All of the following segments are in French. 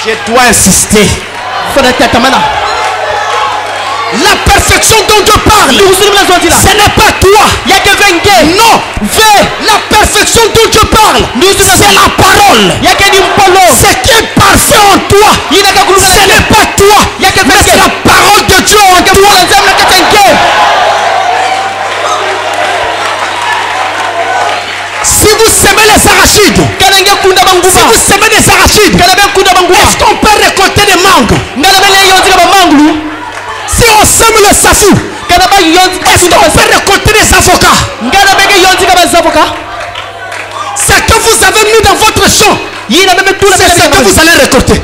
Je dois insister. La perfection dont Dieu parle, ce n'est pas toi. Non. La perfection dont Dieu parle, c'est la parole. Ce qui est parfait en toi, ce n'est pas toi, mais c'est la parole de Dieu en toi. Si vous semez les arachides, est-ce qu'on peut récolter des mangues? Si on sème le safou, est-ce qu'on peut récolter des avocats? Ce que vous avez mis dans votre champ, c'est ce que vous allez récolter.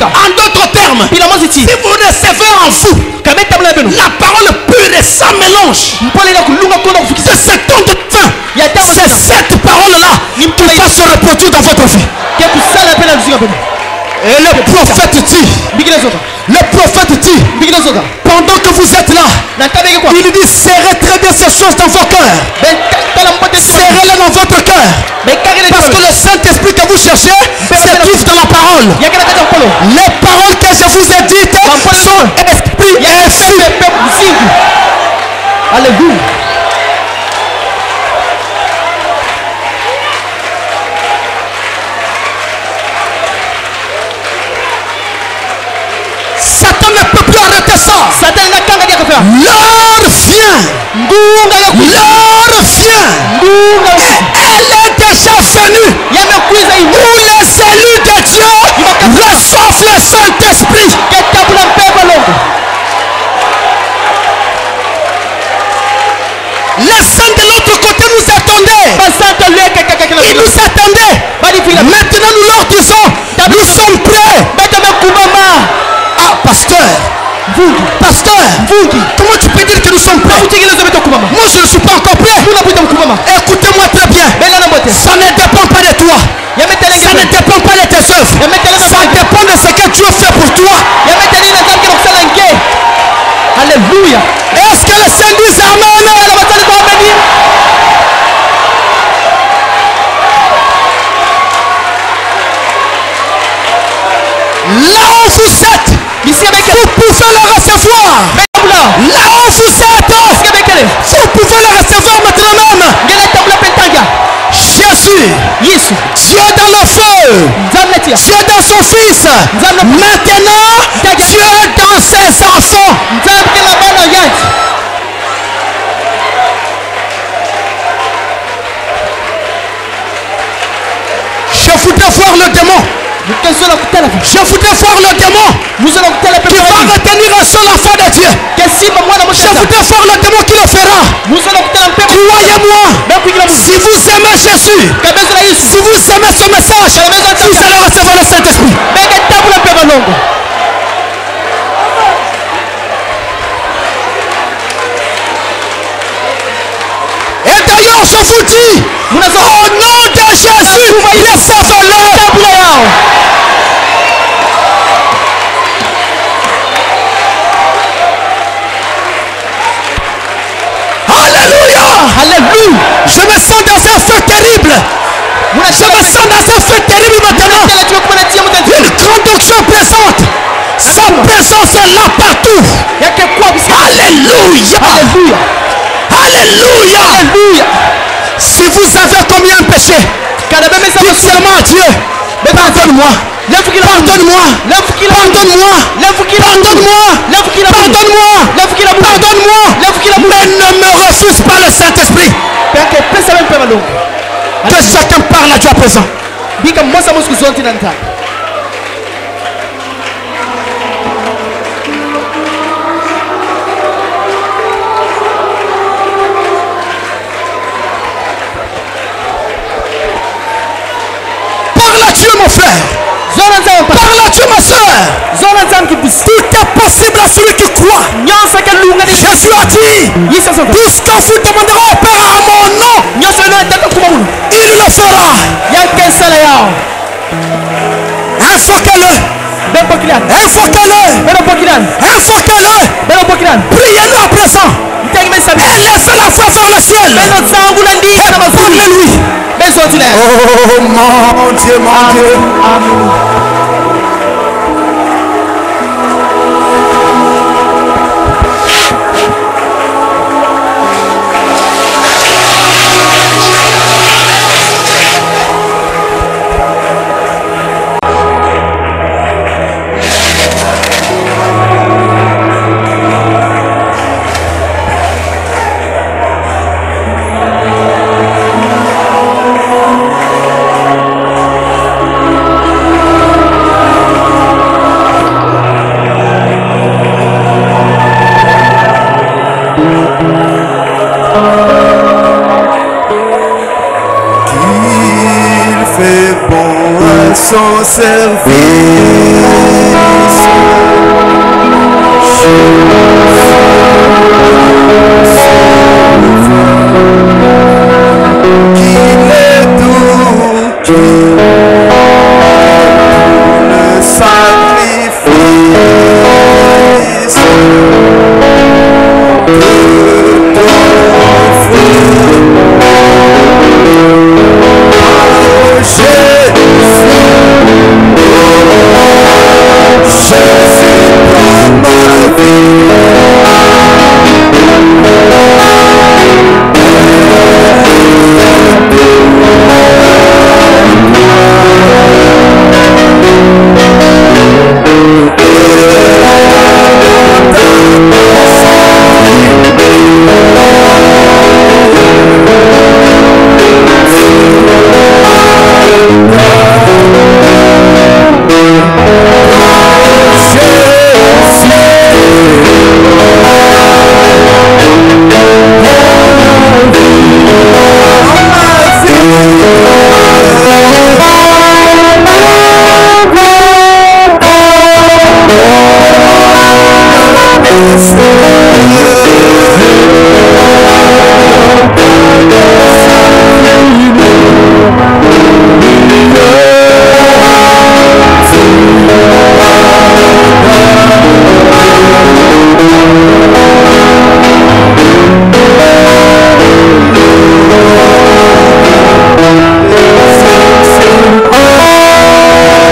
En d'autres termes, si vous recevez en vous la parole pure et sans mélange de cet temps de fin, c'est cette parole-là qui va se reproduire dans votre vie. Et le prophète dit, pendant que vous êtes là, il dit serrez très bien ces choses dans vos cœurs. Serrez-les dans votre cœur. Parce que le Saint-Esprit que vous cherchez se trouve dans la parole. Les paroles que je vous ai dites sont esprit et vie. Alléluia. Satan ne peut plus arrêter ça. L'heure vient. L'heure vient. Elle est déjà venue. Où les élus de Dieu reçoivent le Saint-Esprit. Les saints de l'autre côté nous attendaient. Ils nous attendaient. Maintenant nous leur disons, nous sommes prêts. Ah, pasteur, comment tu peux dire que nous sommes prêts? Moi je ne suis pas encore prêt. Écoutez-moi très bien. Ça ne dépend pas de toi. Ça ne dépend pas de tes œuvres. Ça dépend de ce que Dieu fait pour toi. Alléluia. Est-ce que les saints disent amen? Là où vous êtes, vous pouvez le recevoir. Là où vous êtes, vous pouvez le recevoir maintenant même. Jésus, Dieu dans le feu, Dieu dans son fils, maintenant Dieu dans ses enfants. Je voudrais voir le démon. Je voudrais voir le démon qui va retenir un seul enfant de Dieu. Je voudrais voir le démon qui le fera. Croyez-moi, si vous aimez Jésus, si vous aimez ce message, vous allez recevoir le Saint-Esprit. Et d'ailleurs, je vous dis, au nom de Jésus, recevez-le. Alléluia. Alléluia. Je me sens dans un feu terrible. Je me sens dans un feu terrible maintenant. Une grande onction présente. Sa présence est là partout. Alléluia. Alléluia. Alléluia. Si vous avez commis un péché, dites seulement à Dieu, pardonne-moi. Pardonne-moi. Pardonne-moi. Pardonne-moi. Pardonne-moi. Mais ne me refuse pas le Saint-Esprit. Que chacun parle à Dieu à présent. Parle à Dieu mon frère. Parle à Dieu ma soeur. Tout est possible à celui qui croit. Jésus a dit, tout ce que vous demanderez au Père à mon nom, il le fera. Invoquez-le. Priez-le à présent. Élève la foi vers le ciel. Parlez-lui. Oh mon Dieu, mon Dieu. son service. Qu'il est doux, qu'il le sacrifice de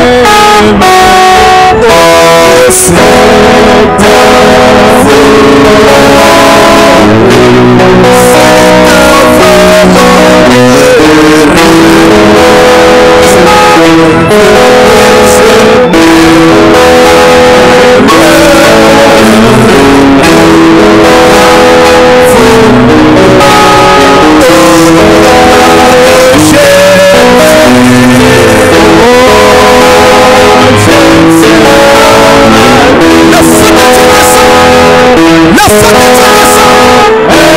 ton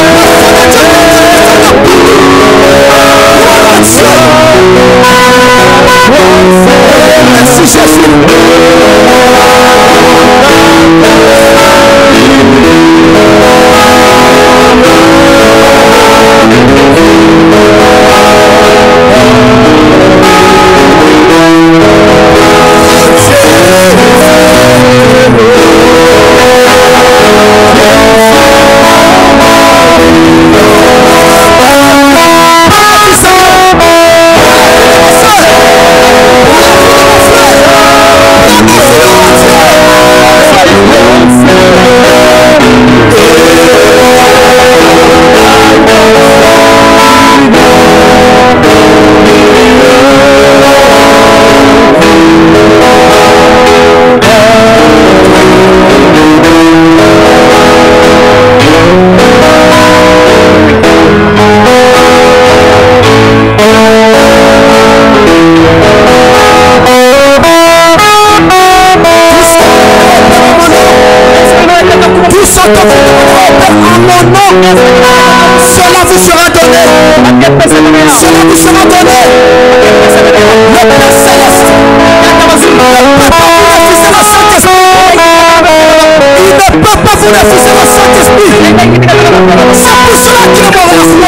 frère. Cela vous sera donné. Cela vous sera donné. Le Père Céleste, il ne peut pas vous refuser le Saint-Esprit. C'est pour cela qu'il est mort à la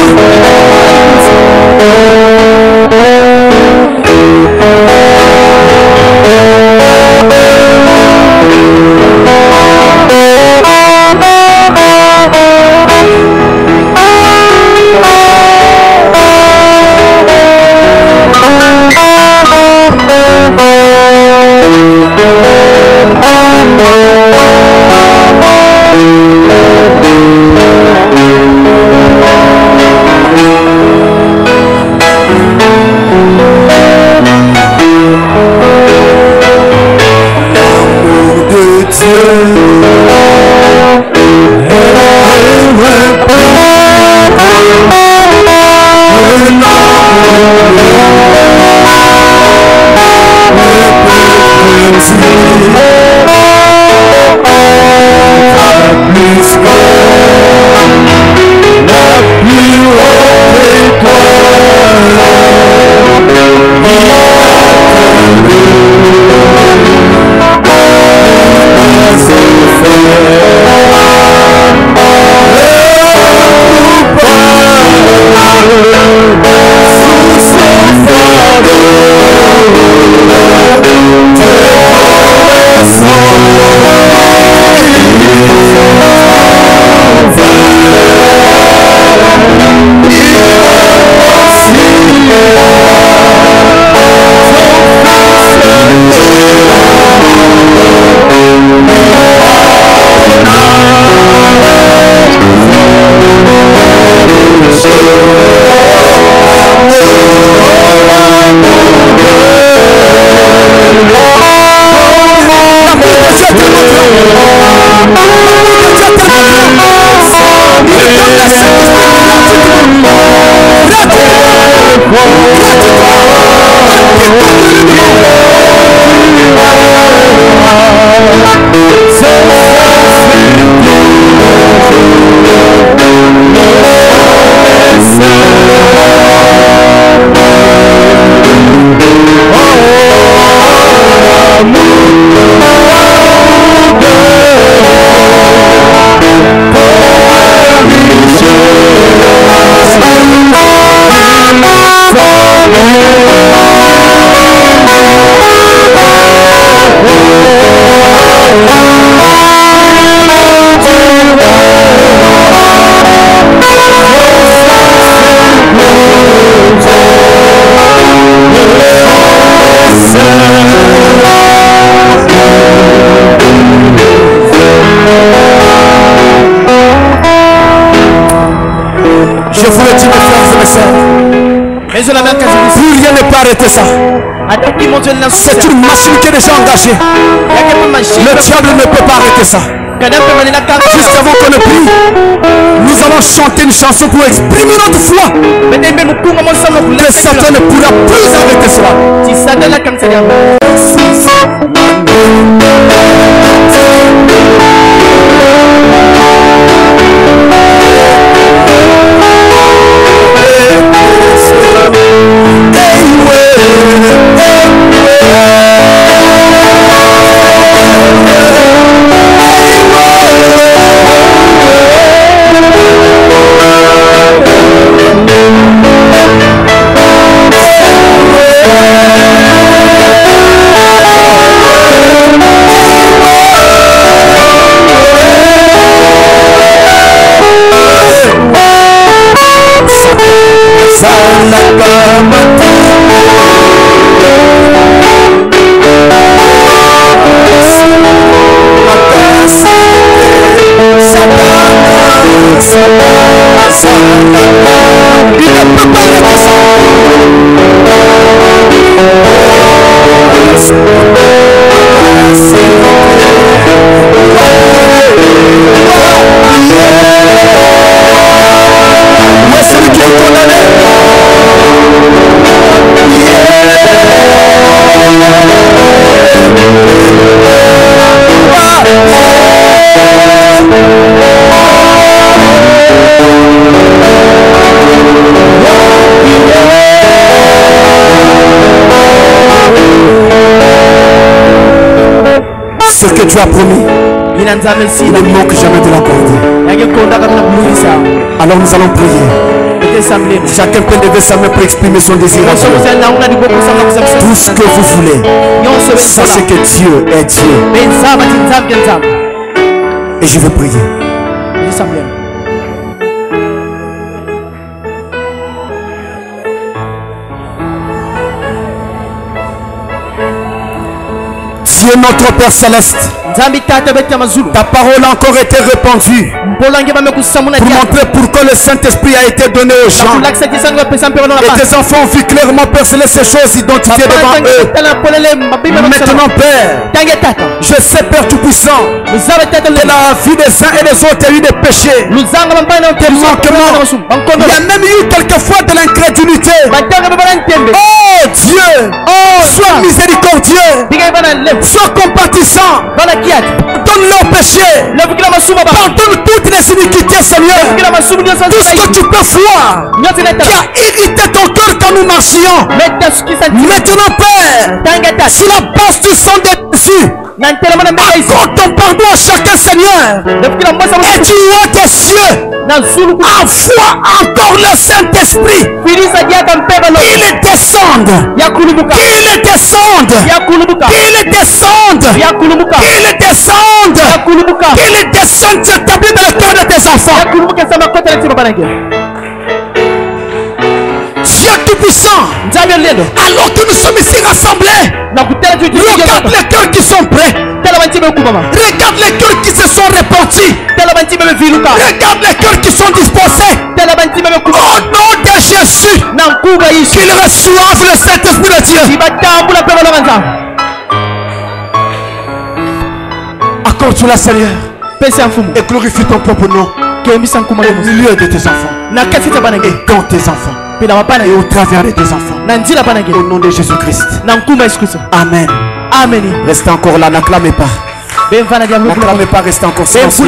C'est une machine qui est déjà engagée. Le diable ne peut pas arrêter ça. Juste avant qu'on ne prie, nous allons chanter une chanson pour exprimer notre foi. Que Satan ne pourra plus arrêter cela. Ce que tu as promis, il ne manque jamais de l'accorder. Alors nous allons prier. Chacun peut lever sa main pour exprimer son désir. Tout ce que vous voulez, sachez que Dieu est Dieu. Et je vais prier. Dieu notre Père Céleste, ta parole a encore été répandue pour montrer pourquoi le Saint-Esprit a été donné aux gens. Et tes enfants ont vu clairement perceler ces choses identifiées devant eux. Maintenant, Père, je sais, Père Tout-Puissant, que la vie des uns et des autres a eu des péchés, des manquements. Il y a même eu quelquefois de l'incrédulité. Oh Dieu, sois miséricordieux, sois compatissant. Donne leurs péchés. Pardonne toutes les iniquités, Seigneur. Tout ce que tu peux voir qui a irrité ton cœur quand nous marchions. Maintenant, Père, sur la base du sang de Jésus, accorde ton pardon à chacun, Seigneur. Et tu vois tes cieux. Envoie encore le Saint-Esprit. Il descende. Il descende. Il descende. Il descende. Il descende s'établir dans le cœur de tes enfants. Dieu Tout-Puissant, alors que nous sommes ici rassemblés, regarde les cœurs qui sont prêts. Regarde les cœurs qui se sont répandus. Regarde les cœurs qui sont disposés. Au nom de Jésus, qu'il reçoive le Saint-Esprit de Dieu. Accorde-la, Seigneur, et glorifie ton propre nom au milieu de tes enfants et dans tes enfants et au travers de tes enfants. Au nom de Jésus-Christ. Amen. Restez encore là, n'acclamez pas. N'acclamez pas, restez encore silencieux.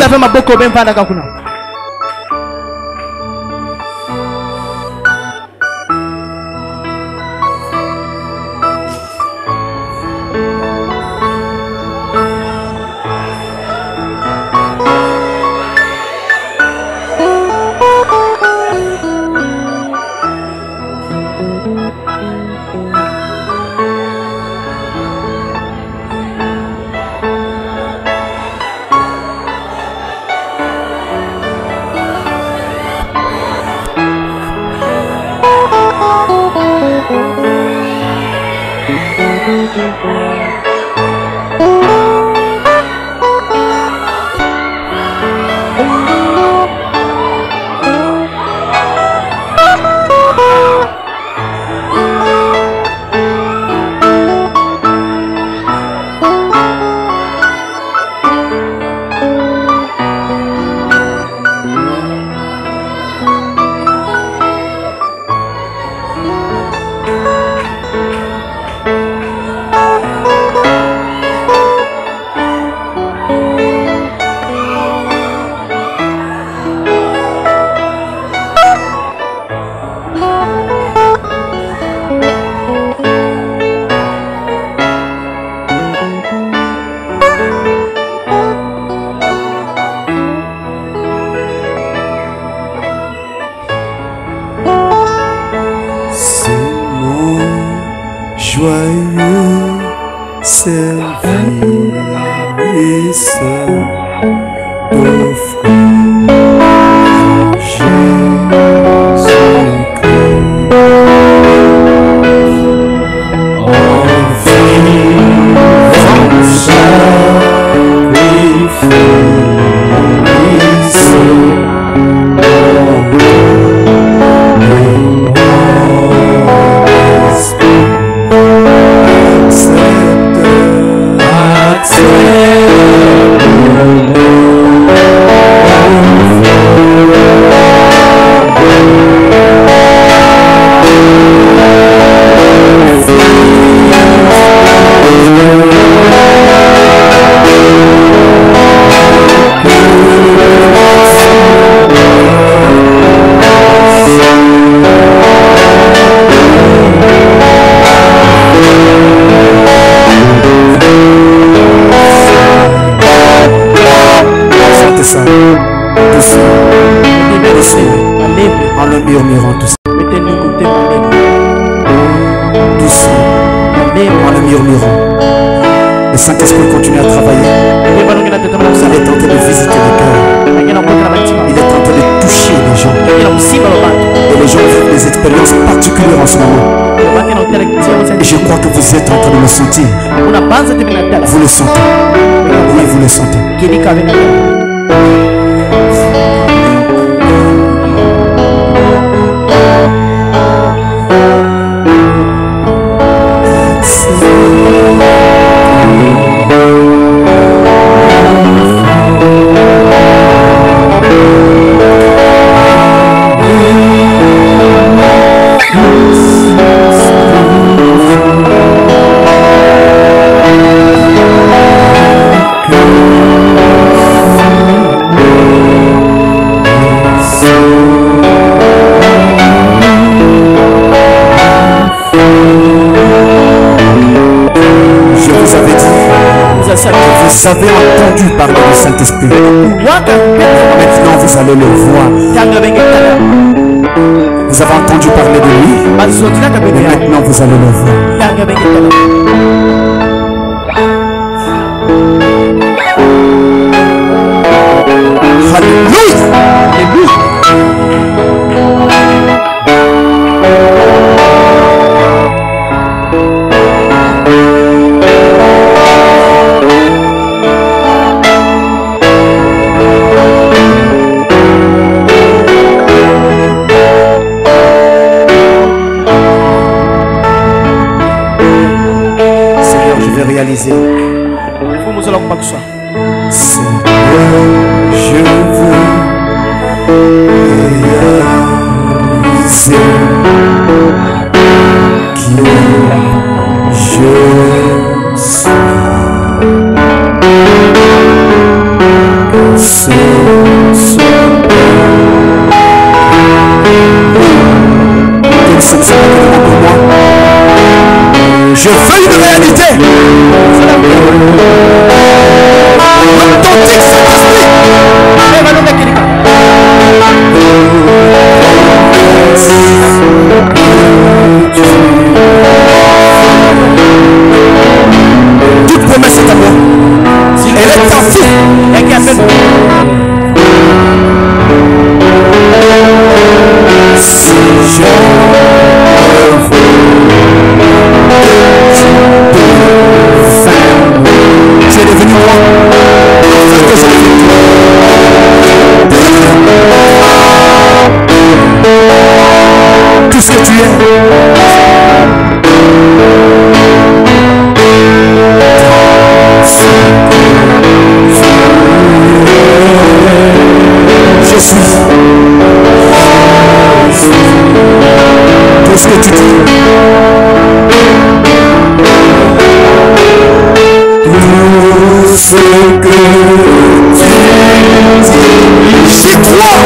service d'offrir Le Saint-Esprit continue à travailler. Il est en train de visiter les cœurs. Il est en train de toucher les gens. Et les gens vivent des expériences particulières en ce moment. Et je crois que vous êtes en train de le sentir. Vous le sentez. Oui, vous le sentez. Vous avez entendu parler du Saint-Esprit. Maintenant vous allez le voir. Vous avez entendu parler de lui. Mais maintenant vous allez le voir. Alléluia. Réaliser. Seigneur, je veux réaliser qui je suis. Que ce soit pour moi. Je veux une réalité. L'authentique Saint-Esprit. Toute promesse est à moi. Elle est en fou. Si je tu es devenu moi afin que je devienne tout ce que tu es. Je suis tout ce que tu dis. Tout ce que tu dis, j'y crois.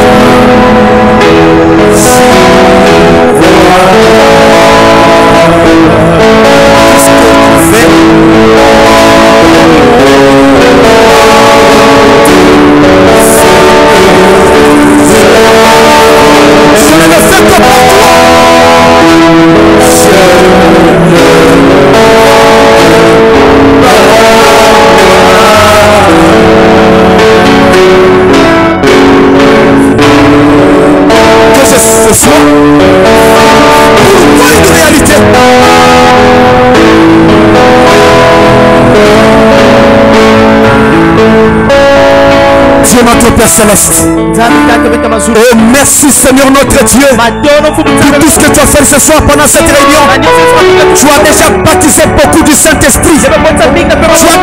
Je ne le fais que pour toi. Je ne Père Céleste. Oh, merci Seigneur notre Dieu pour tout ce que tu as fait ce soir pendant cette réunion. Tu as déjà baptisé beaucoup du Saint-Esprit. Tu as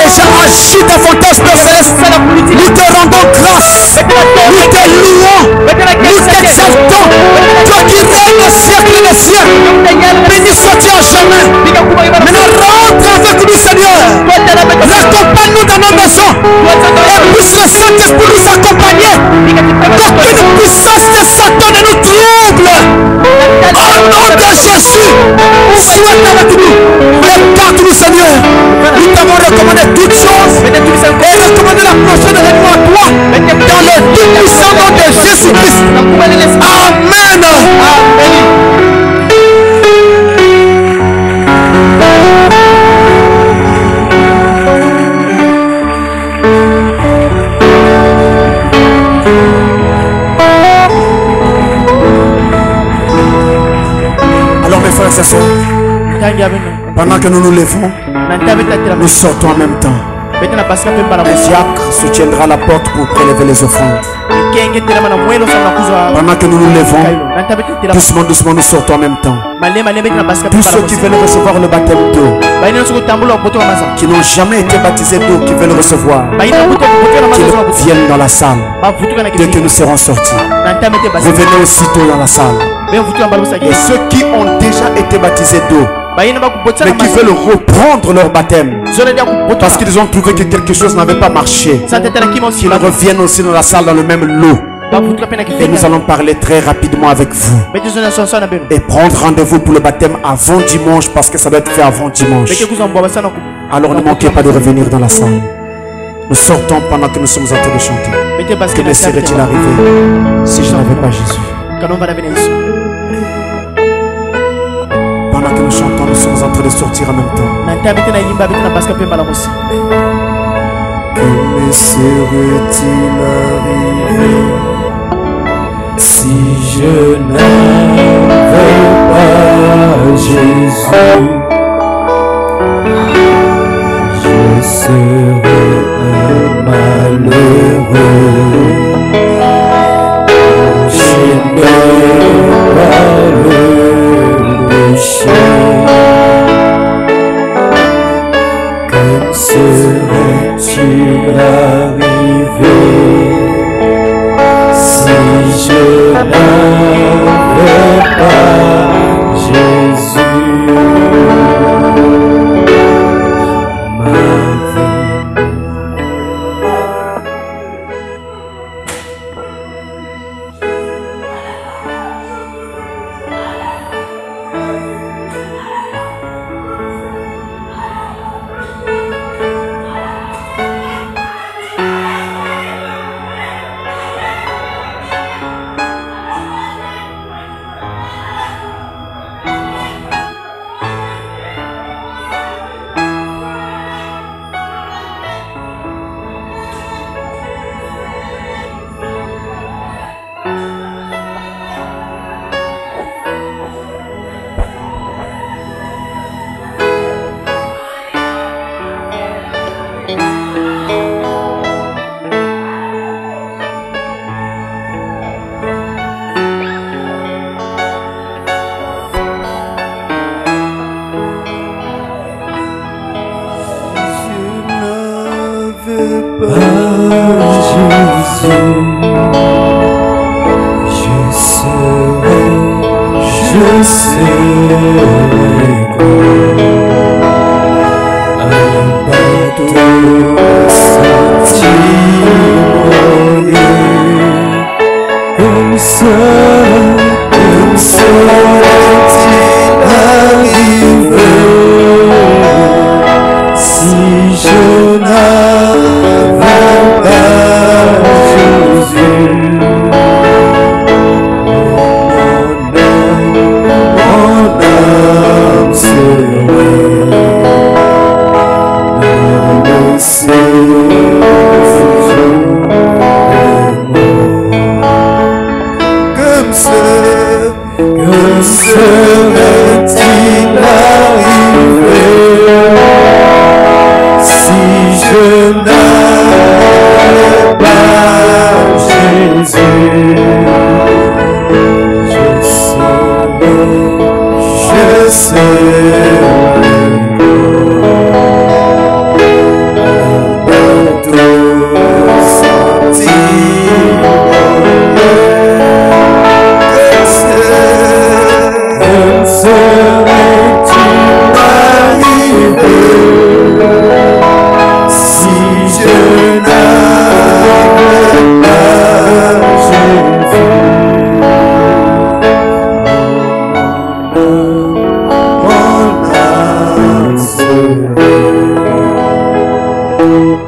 déjà agi davantage, Père Céleste. Nous te rendons grâce. Nous te louons. Nous t'exaltons. Toi qui règnes au siècle des siècles. Béni sois-tu à jamais. Maintenant rentre avec nous, Seigneur. Raccompagne-nous dans nos maisons. Et puisse le Saint-Esprit nous accompagner. Qu'aucune puissance de Satan ne nous trouble. Au nom de Jésus, sois avec nous. Regarde-nous, Seigneur. Nous t'avons recommandé toutes choses. Et recommandé la prochaine réunion à toi. Dans le tout puissant nom de Jésus-Christ. Amen. Alors mes frères et sœurs, pendant que nous nous levons, nous sortons en même temps. Le diacre soutiendra la porte pour prélever les offrandes. Pendant que nous nous levons, doucement, doucement, nous sortons en même temps. Tous ceux qui veulent recevoir le baptême d'eau, qui n'ont jamais été baptisés d'eau, qui veulent recevoir, qu'ils viennent dans la salle. Dès que nous serons sortis, revenez aussitôt dans la salle. Et ceux qui ont déjà été baptisés d'eau, mais qui veulent reprendre leur baptême parce qu'ils ont trouvé que quelque chose n'avait pas marché, qu'ils reviennent aussi dans la salle dans le même lot. Et nous allons parler très rapidement avec vous et prendre rendez-vous pour le baptême avant dimanche, parce que ça doit être fait avant dimanche. Alors ne manquez pas de revenir dans la salle. Nous sortons pendant que nous sommes en train de chanter. Que me serait-il arrivé si je n'avais pas Jésus? Pendant que nous chantons, nous sommes en train de sortir en même temps. Que me serait-il arrivé si je n'avais pas Jésus? Je serais un malheureux. Je n'ai pas le péché. Que serait-il arrivé si je n'avais pas Jésus? Ma vie. Je n'avais pas Amen.